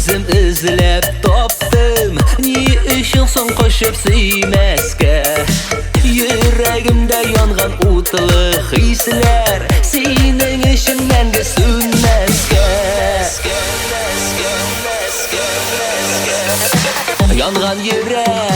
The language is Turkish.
Özüm izlep toptum, ni üçün son qoşup suymaska. Yüreğimde yangan utlı hisler, senin için menge sönmeska. Yangan yürek